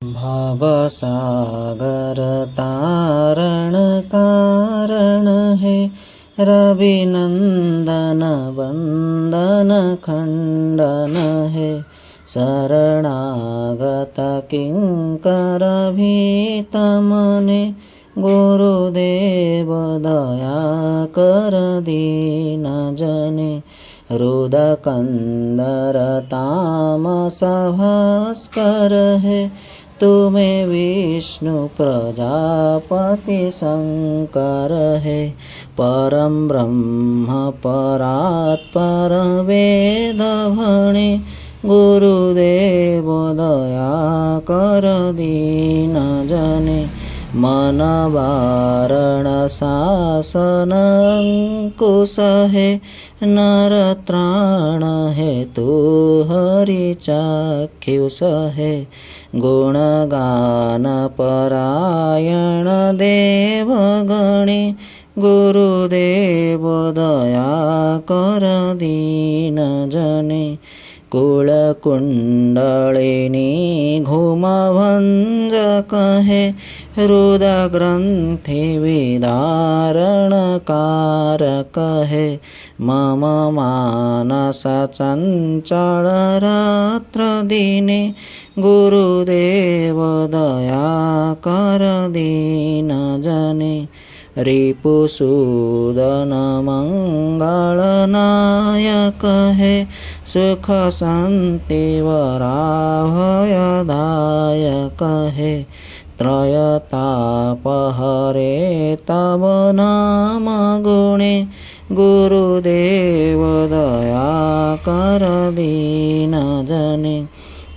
भवसागर तारण कारण है, रविनंदन वंदन खंडन है। शरणागत किंकर भीत मने, गुरुदेव दया कर दीन जने। रुदकंदर तामस भास्कर है, तुम्हें विष्णु प्रजापति शंकर है। परम ब्रह्म परात्पर वेद भणे, गुरुदेव दया कर दीन जने। मन वारण शासन अंकुश है, नर त्राण है तू हरि चाक्षुष है। गुणगान परायण देव गणे, गुरुदेव दया कर दीन जने। कुलकुंडलिनी घुमभंजक है, हृदय ग्रंथि विदारण कारक है। मम मानस चंचल रात्र दिने, गुरुदेव दया कर दीन जने। रिपुसूदन मंगलनायक है, सुख शांति वराभयदायक है। त्रयतापहरे तव नाम गुणे, गुरुदेव दया कर दीन जने।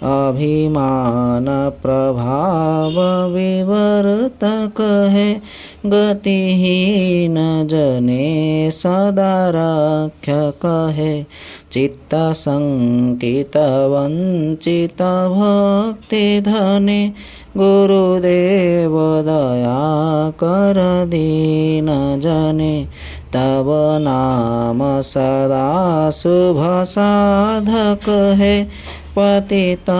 अभिमान प्रभाव विवर्तक है, गतिहीन जने सदा रक्षक है। चित्त संकित वंचित भक्ति धने, गुरुदेव दया कर दीन जने। तब नाम सदा शुभ साधक है, पतित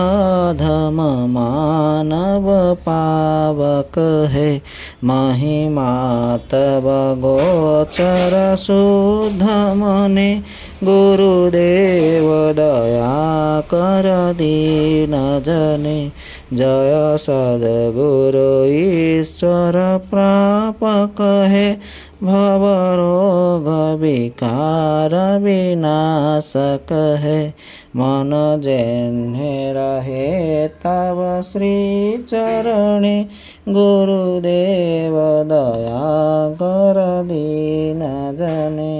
धम मानव पावक है। महिमा तब गोचर शुद्ध मने, गुरुदेव दया कर दीन जने। जय सद्गुरु ईश्वर प्रापक है, भवरोग विकार विनाशक है। मन जेन्हे रहे तव श्री चरणे, गुरुदेव दया कर दीन जने।